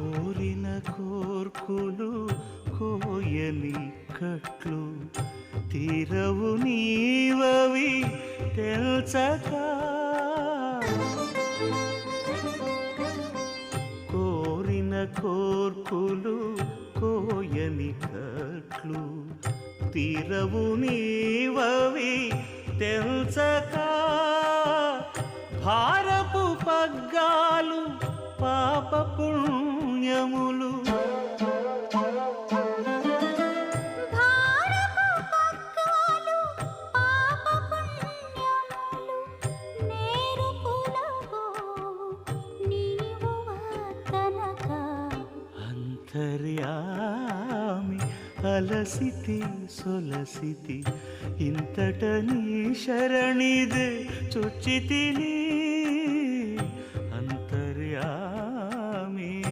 కోరిన కోర్కులు కోయని కట్లు తీరవు నీవవి తెల్చక కోరిన కోర్కులు కోయని కట్లు తీరవు నీవవి తెల్చక భారపు పగ్గాలు పాప పుణ్యములు అంతర్యామి అలసితి సొలసితి ఇంతట నీ శరణిదే చొచ్చితిని